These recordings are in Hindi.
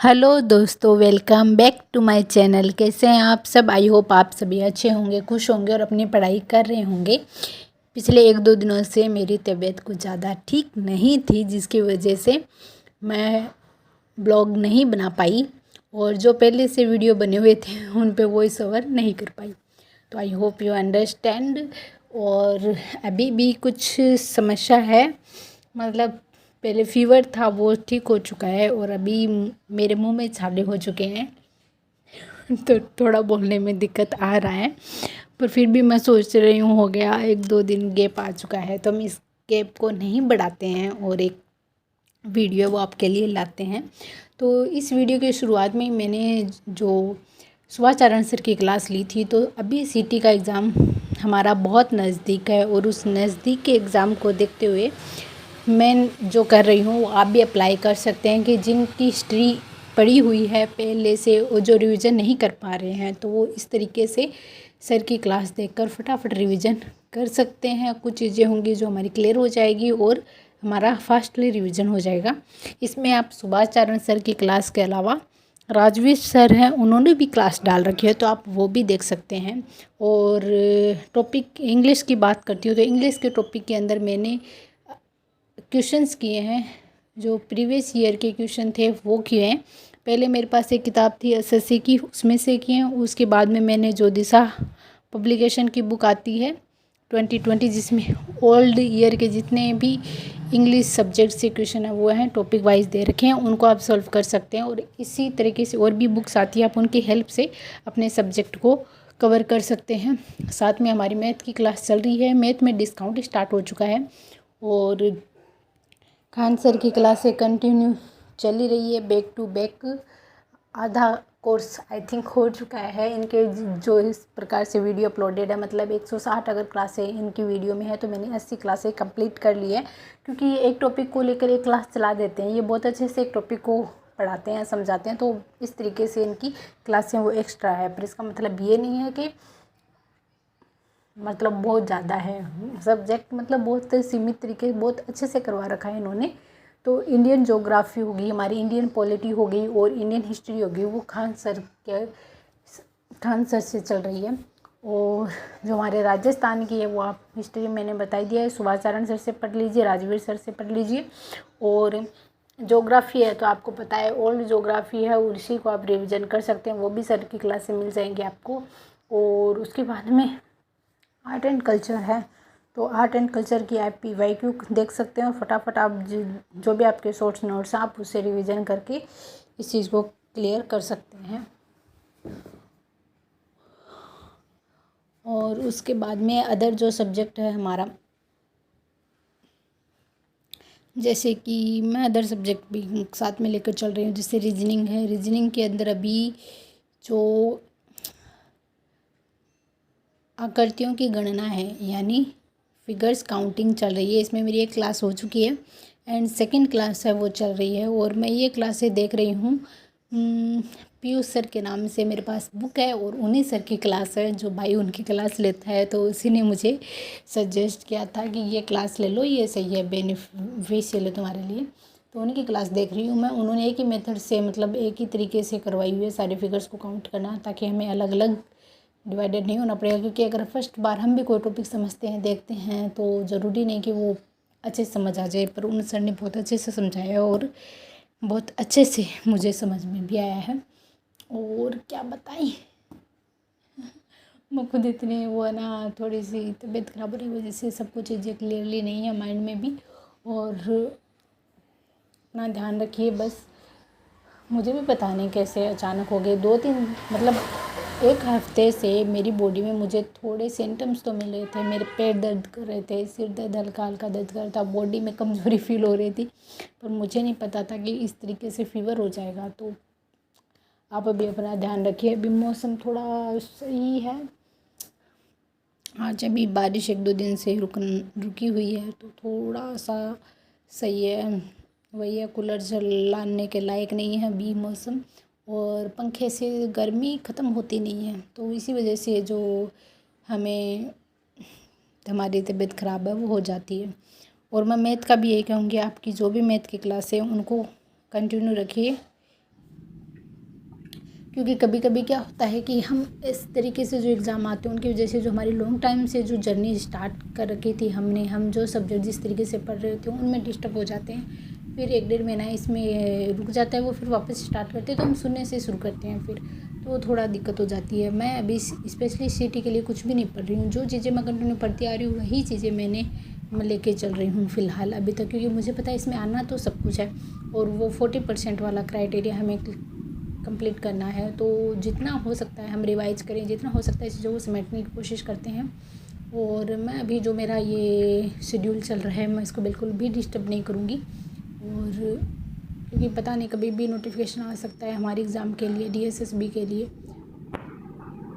हेलो दोस्तों, welcome back to my channel. कैसे हैं आप सब? आई होप आप सभी अच्छे होंगे, खुश होंगे और अपनी पढ़ाई कर रहे होंगे। पिछले 1-2 दिनों से मेरी तबीयत कुछ ज़्यादा ठीक नहीं थी, जिसकी वजह से मैं ब्लॉग नहीं बना पाई और जो पहले से वीडियो बने हुए थे उन पे वॉइस ओवर नहीं कर पाई। तो आई होप यू अंडरस्टैंड। और अभी भी कुछ समस्या है, मतलब पहले फीवर था वो ठीक हो चुका है और अभी मेरे मुंह में छाले हो चुके हैं तो थोड़ा बोलने में दिक्कत आ रहा है। पर फिर भी मैं सोच रही हूँ, हो गया 1-2 दिन गैप आ चुका है तो हम इस गैप को नहीं बढ़ाते हैं और एक वीडियो वो आपके लिए लाते हैं। तो इस वीडियो की शुरुआत में मैंने जो सुभाष चरण सर की क्लास ली थी, तो अभी सीटी का एग्ज़ाम हमारा बहुत नज़दीक है और उस नज़दीक के एग्ज़ाम को देखते हुए मैं जो कर रही हूँ वो आप भी अप्लाई कर सकते हैं कि जिनकी हिस्ट्री पढ़ी हुई है पहले से और जो रिवीजन नहीं कर पा रहे हैं, तो वो इस तरीके से सर की क्लास देखकर फटाफट रिवीजन कर सकते हैं। कुछ चीज़ें होंगी जो हमारी क्लियर हो जाएगी और हमारा फास्टली रिवीजन हो जाएगा। इसमें आप सुभाष चरण सर की क्लास के अलावा राजवीर सर हैं, उन्होंने भी क्लास डाल रखी है, तो आप वो भी देख सकते हैं। और टॉपिक इंग्लिश की बात करती हूँ तो इंग्लिश के टॉपिक के अंदर मैंने क्वेश्चंस किए हैं, जो प्रीवियस ईयर के क्वेश्चन थे वो किए हैं। पहले मेरे पास एक किताब थी एसएससी की, उसमें से किए हैं। उसके बाद में मैंने जो दिशा पब्लिकेशन की बुक आती है 2020, जिसमें ओल्ड ईयर के जितने भी इंग्लिश सब्जेक्ट से क्वेश्चन है वो हैं टॉपिक वाइज दे रखे हैं, उनको आप सॉल्व कर सकते हैं। और इसी तरीके से और भी बुक्स आती है, आप उनकी हेल्प से अपने सब्जेक्ट को कवर कर सकते हैं। साथ में हमारी मैथ की क्लास चल रही है, मैथ में डिस्काउंट स्टार्ट हो चुका है और खान सर की क्लासें कंटिन्यू चली रही है, बैक टू बैक। आधा कोर्स आई थिंक हो चुका है इनके, जो इस प्रकार से वीडियो अपलोडेड है, मतलब 160 अगर क्लासें इनकी वीडियो में है तो मैंने 80 क्लासें कंप्लीट कर ली है। क्योंकि ये एक टॉपिक को लेकर एक क्लास चला देते हैं, ये बहुत अच्छे से एक टॉपिक को पढ़ाते हैं, समझाते हैं, तो इस तरीके से इनकी क्लासें वो एक्स्ट्रा है। पर इसका मतलब ये नहीं है कि मतलब बहुत ज़्यादा है सब्जेक्ट, मतलब बहुत सीमित तरीके बहुत अच्छे से करवा रखा है इन्होंने। तो इंडियन ज्योग्राफी होगी, हमारी इंडियन पॉलिटी हो गई और इंडियन हिस्ट्री होगी, वो खान सर से चल रही है। और जो हमारे राजस्थान की है वो आप हिस्ट्री मैंने बताई दिया है, सुभाष चरण सर से पढ़ लीजिए, राजवीर सर से पढ़ लीजिए। और ज्योग्राफी है तो आपको पता है ओल्ड ज्योग्राफी है, उसी को आप रिविज़न कर सकते हैं, वो भी सर की क्लास से मिल जाएंगी आपको। और उसके बाद में आर्ट एंड कल्चर है, तो आर्ट एंड कल्चर की आप PYQ देख सकते हैं और फटाफट आप जो भी आपके शॉर्ट्स नोट्स हैं आप उससे रिवीजन करके इस चीज़ को क्लियर कर सकते हैं। और उसके बाद में अदर जो सब्जेक्ट है हमारा, जैसे कि मैं अदर सब्जेक्ट भी साथ में लेकर चल रही हूँ, जैसे रीजनिंग है। रीजनिंग के अंदर अभी जो आकृतियों की गणना है यानी फिगर्स काउंटिंग चल रही है, इसमें मेरी एक क्लास हो चुकी है एंड सेकंड क्लास है वो चल रही है। और मैं ये क्लासें देख रही हूँ पीयूष सर के नाम से मेरे पास बुक है और उन्हीं सर की क्लास है, जो भाई उनकी क्लास लेता है, तो उसी ने मुझे सजेस्ट किया था कि ये क्लास ले लो, ये सही है, बेनिफिशियल है तुम्हारे लिए। तो उन्हीं की क्लास देख रही हूँ मैं। उन्होंने एक ही मेथड से, मतलब एक ही तरीके से करवाई हुई है सारे फिगर्स को काउंट करना, ताकि हमें अलग अलग डिवाइडेड नहीं होना पड़ेगा। क्योंकि अगर फर्स्ट बार हम भी कोई टॉपिक समझते हैं, देखते हैं, तो ज़रूरी नहीं कि वो अच्छे से समझ आ जाए, पर उन सर ने बहुत अच्छे से समझाया और बहुत अच्छे से मुझे समझ में भी आया है। और क्या बताएं, मैं खुद इतनी वो है ना, थोड़ी सी तबीयत खराब होने की वजह से सब कुछ चीज़ें क्लियरली नहीं है माइंड में भी। और अपना ध्यान रखिए बस। मुझे भी पता नहीं कैसे अचानक हो गए 2-3, मतलब 1 हफ्ते से मेरी बॉडी में मुझे थोड़े सिम्टम्स तो मिल रहे थे। मेरे पेट दर्द कर रहे थे, सिर दर्द हल्का हल्का दर्द कर रहा था, बॉडी में कमज़ोरी फील हो रही थी, पर मुझे नहीं पता था कि इस तरीके से फीवर हो जाएगा। तो आप अभी अपना ध्यान रखिए। अभी मौसम थोड़ा सही है, आज अभी बारिश 1-2 दिन से रुकी हुई है, तो थोड़ा सा सही है। वही है, कूलर चलाने के लायक नहीं है अभी मौसम, और पंखे से गर्मी ख़त्म होती नहीं है, तो इसी वजह से जो हमें हमारी तबीयत ख़राब है वो हो जाती है। और मैं मैथ का भी यही कहूँगी, आपकी जो भी मैथ की क्लास है उनको कंटिन्यू रखिए क्योंकि कभी कभी क्या होता है कि हम इस तरीके से जो एग्ज़ाम आते हैं उनकी वजह से जो हमारी लॉन्ग टाइम से जो जर्नी स्टार्ट कर रखी थी हम जो सब्जेक्ट जिस तरीके से पढ़ रहे थे उनमें डिस्टर्ब हो जाते हैं। फिर 1-1.5 महीना इसमें रुक जाता है, वो फिर वापस स्टार्ट करते हैं तो हम सुनने से शुरू करते हैं, फिर तो थोड़ा दिक्कत हो जाती है। मैं अभी स्पेशली सीटी के लिए कुछ भी नहीं पढ़ रही हूँ, जो चीज़ें मैं कंटिन्यू पढ़ती आ रही हूँ वही चीज़ें मैं लेके चल रही हूँ फ़िलहाल अभी तक, क्योंकि मुझे पता है इसमें आना तो सब कुछ है और वो 40% वाला क्राइटेरिया हमें कंप्लीट करना है। तो जितना हो सकता है हम रिवाइज करें, जितना हो सकता है चीज़ों को समेटने की कोशिश करते हैं। और मैं अभी जो मेरा ये शेड्यूल चल रहा है मैं इसको बिल्कुल भी डिस्टर्ब नहीं करूँगी, और क्योंकि पता नहीं कभी भी नोटिफिकेशन आ सकता है हमारे एग्ज़ाम के लिए, DSSB के लिए,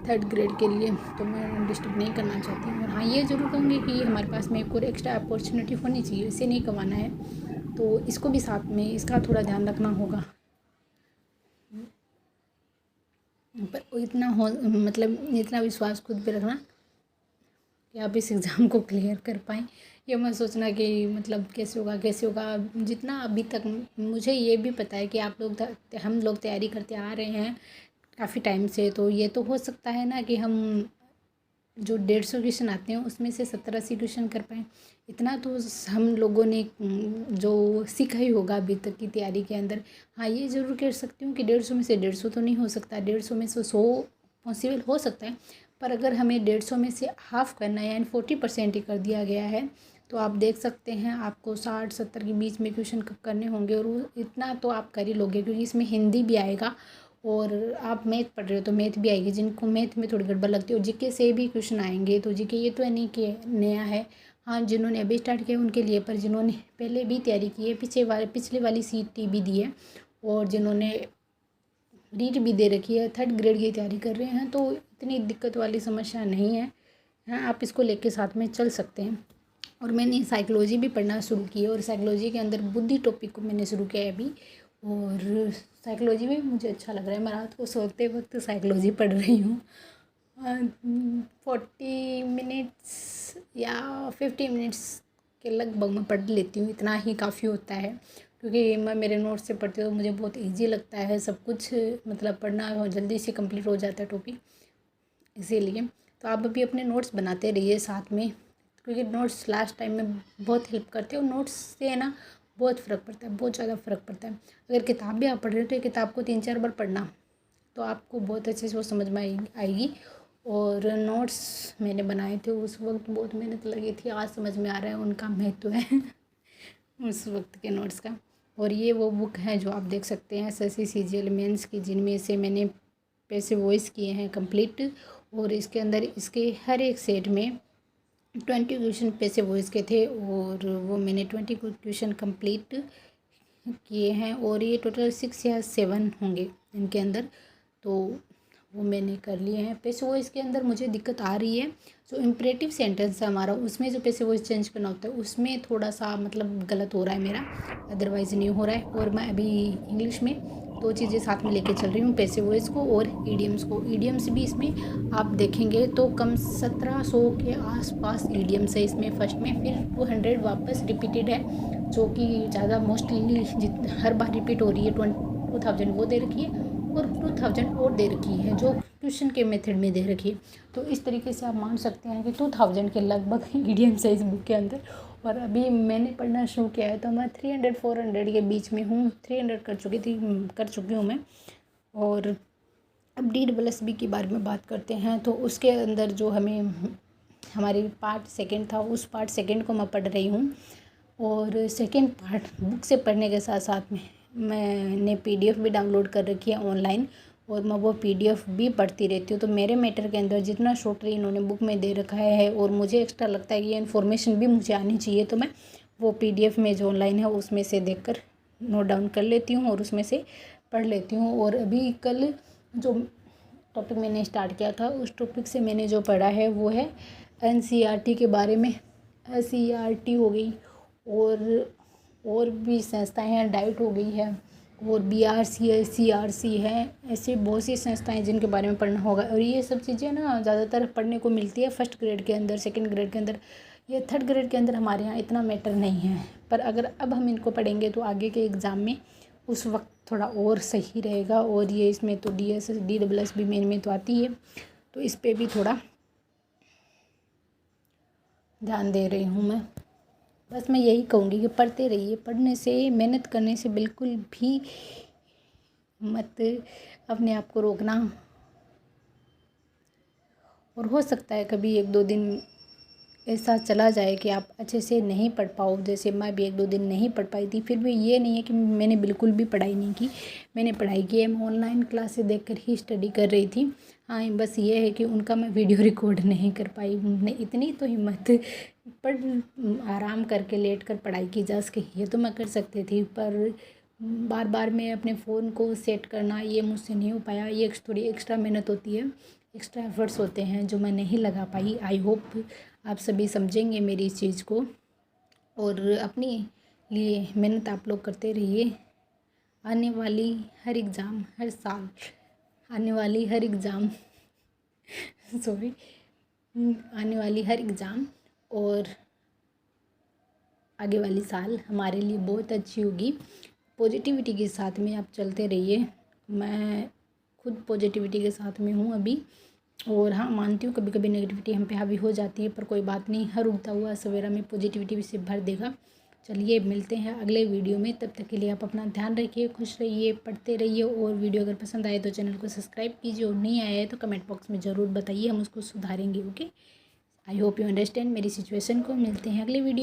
3rd ग्रेड के लिए, तो मैं डिस्टर्ब नहीं करना चाहती हूँ। और हाँ, ये ज़रूर कहूँगी कि हमारे पास में एक और एक्स्ट्रा अपॉर्चुनिटी होनी चाहिए, इसे नहीं गंवाना है, तो इसको भी साथ में इसका थोड़ा ध्यान रखना होगा। पर इतना हो मतलब इतना विश्वास खुद पे रखना कि आप इस एग्ज़ाम को क्लियर कर पाएँ। ये मत सोचना कि मतलब कैसे होगा। जितना अभी तक मुझे ये भी पता है कि हम लोग तैयारी करते आ रहे हैं काफ़ी टाइम से, तो ये तो हो सकता है ना कि हम जो 150 क्वेश्चन आते हैं उसमें से 70-80 क्वेश्चन कर पाएँ। इतना तो हम लोगों ने जो सीखा ही होगा अभी तक की तैयारी के अंदर। हाँ, ये ज़रूर कह सकती हूँ कि 150 में से 150 तो नहीं हो सकता, 150 में से 100 पॉसिबल हो सकता है, पर अगर हमें 150 में से हाफ़ करना है यानी 40% ही कर दिया गया है, तो आप देख सकते हैं आपको 60-70 के बीच में क्वेश्चन करने होंगे, और वो इतना तो आप कर ही लोगे, क्योंकि इसमें हिंदी भी आएगा और आप मैथ पढ़ रहे हो तो मैथ भी आएगी। जिनको मैथ में थोड़ी गड़बड़ लगती है, और जीके से भी क्वेश्चन आएंगे, तो जीके ये तो नहीं कि नया है, हाँ जिन्होंने अभी स्टार्ट किया उनके लिए, पर जिन्होंने पहले भी तैयारी की है, पिछले वाली सीटी भी दी है, और जिन्होंने रीट भी दे रखी है, 3rd ग्रेड की तैयारी कर रहे हैं, तो इतनी दिक्कत वाली समस्या नहीं है। हाँ, आप इसको लेके साथ में चल सकते हैं। और मैंने साइकोलॉजी भी पढ़ना शुरू की है, और साइकोलॉजी के अंदर बुद्धि टॉपिक को मैंने शुरू किया है अभी, और साइकोलॉजी में मुझे अच्छा लग रहा है। मैं रात को सोते वक्त साइकोलॉजी पढ़ रही हूँ, 40 मिनट्स या 50 मिनट्स के लगभग मैं पढ़ लेती हूँ, इतना ही काफ़ी होता है, क्योंकि मैं मेरे नोट्स से पढ़ती हूँ तो मुझे बहुत ईजी लगता है सब कुछ, मतलब पढ़ना जल्दी से कंप्लीट हो जाता है टॉपिक, इसीलिए। तो आप अभी अपने नोट्स बनाते रहिए साथ में, क्योंकि नोट्स लास्ट टाइम में बहुत हेल्प करते हैं, और नोट्स से है ना बहुत फ़र्क पड़ता है, बहुत ज़्यादा फ़र्क पड़ता है। अगर किताब भी आप पढ़ रहे हो तो ये किताब को 3-4 बार पढ़ना, तो आपको बहुत अच्छे से वो समझ में आएगी। और नोट्स मैंने बनाए थे उस वक्त बहुत मेहनत लगी थी, आज समझ में आ रहा है उनका महत्व है उस वक्त के नोट्स का। और ये वो बुक है जो आप देख सकते हैं SSC CGL मेंस की, जिनमें से मैंने पैसे वॉइस किए हैं कंप्लीट, और इसके अंदर इसके हर एक सेट में 20 क्वेश्चन पैसे वॉइस के थे, और वो मैंने 20 क्वेश्चन कंप्लीट किए हैं, और ये टोटल 6 या 7 होंगे इनके अंदर, तो वो मैंने कर लिए हैं। पैसे वॉइस के अंदर मुझे दिक्कत आ रही है, जो इम्परेटिव सेंटेंस है हमारा उसमें जो पैसे वॉइस चेंज करना होता है उसमें थोड़ा सा मतलब गलत हो रहा है मेरा, अदरवाइज़ नहीं हो रहा है। और मैं अभी इंग्लिश में 2 चीज़ें साथ में लेके चल रही हूँ, पैसे वॉइस को और ईडियम्स को। ईडियम्स भी इसमें आप देखेंगे तो कम 1700 के आसपास ईडियम्स है इसमें फर्स्ट में, फिर 200 वापस रिपीटेड है, जो कि ज़्यादा मोस्टली हर बार रिपीट हो रही है। 2000 वो दे रखी है, और 2000 और दे रखी है जो क्वेश्चन के मेथड में दे रखी है। तो इस तरीके से आप मान सकते हैं कि 2000 के लगभग ईडियम्स है इस बुक के अंदर। और अभी मैंने पढ़ना शुरू किया है तो मैं 300-400 के बीच में हूँ, 300 कर चुकी हूँ मैं। और अब DSSB के बारे में बात करते हैं, तो उसके अंदर जो हमारी पार्ट सेकंड था, उस पार्ट सेकंड को मैं पढ़ रही हूँ। और सेकंड पार्ट बुक से पढ़ने के साथ साथ में मैंने PDF भी डाउनलोड कर रखी है ऑनलाइन, और मैं वो PDF भी पढ़ती रहती हूँ। तो मेरे मैटर के अंदर जितना शॉर्टली इन्होंने बुक में दे रखा है, और मुझे एक्स्ट्रा लगता है कि ये इन्फॉर्मेशन भी मुझे आनी चाहिए, तो मैं वो PDF में जो ऑनलाइन है उसमें से देखकर नोट डाउन कर लेती हूँ और उसमें से पढ़ लेती हूँ। और अभी कल जो टॉपिक मैंने स्टार्ट किया था उस टॉपिक से मैंने जो पढ़ा है वो है NCERT के बारे में। SCERT हो गई, और भी संस्थाएं हैं, डाइट हो गई है, और BRC है, CRC है, ऐसे बहुत सी संस्थाएं हैं जिनके बारे में पढ़ना होगा। और ये सब चीज़ें ना ज़्यादातर पढ़ने को मिलती है 1st ग्रेड के अंदर, 2nd ग्रेड के अंदर। ये 3rd ग्रेड के अंदर हमारे यहाँ इतना मैटर नहीं है, पर अगर अब हम इनको पढ़ेंगे तो आगे के एग्ज़ाम में उस वक्त थोड़ा और सही रहेगा। और ये इसमें तो DSS DSS भी मेन में तो आती है, तो इस पे भी थोड़ा ध्यान दे रही हूँ मैं। बस मैं यही कहूँगी कि पढ़ते रहिए, पढ़ने से, मेहनत करने से बिल्कुल भी मत अपने आप को रोकना। और हो सकता है कभी 1-2 दिन ऐसा चला जाए कि आप अच्छे से नहीं पढ़ पाओ, जैसे मैं भी 1-2 दिन नहीं पढ़ पाई थी। फिर भी ये नहीं है कि मैंने बिल्कुल भी पढ़ाई नहीं की, मैंने पढ़ाई की है। मैं ऑनलाइन क्लासेस देखकर ही स्टडी कर रही थी। हाँ, बस ये है कि उनका मैं वीडियो रिकॉर्ड नहीं कर पाई। उनने इतनी तो हिम्मत, पढ़ आराम करके लेट कर पढ़ाई की जा सके ये तो मैं कर सकती थी, पर बार बार मैं अपने फ़ोन को सेट करना ये मुझसे नहीं हो पाया। ये थोड़ी एक्स्ट्रा मेहनत होती है, एक्स्ट्रा एफर्ट्स होते हैं जो मैं नहीं लगा पाई। आई होप आप सभी समझेंगे मेरी इस चीज़ को, और अपने लिए मेहनत आप लोग करते रहिए। आने वाली हर एग्ज़ाम, हर साल आने वाली हर एग्ज़ाम सॉरी आने वाली हर एग्ज़ाम और आगे वाली साल हमारे लिए बहुत अच्छी होगी। पॉजिटिविटी के साथ में आप चलते रहिए। मैं खुद पॉजिटिविटी के साथ में हूँ अभी, और हाँ, मानती हूँ कभी कभी नेगेटिविटी हम पे हावी हो जाती है, पर कोई बात नहीं, हर उगता हुआ सवेरा में पॉजिटिविटी से भर देगा। चलिए मिलते हैं अगले वीडियो में, तब तक के लिए आप अपना ध्यान रखिए, खुश रहिए, पढ़ते रहिए। और वीडियो अगर पसंद आए तो चैनल को सब्सक्राइब कीजिए, और नहीं आया है तो कमेंट बॉक्स में ज़रूर बताइए, हम उसको सुधारेंगे। Okay, I hope you understand मेरी सिचुएशन को। मिलते हैं अगले वीडियो।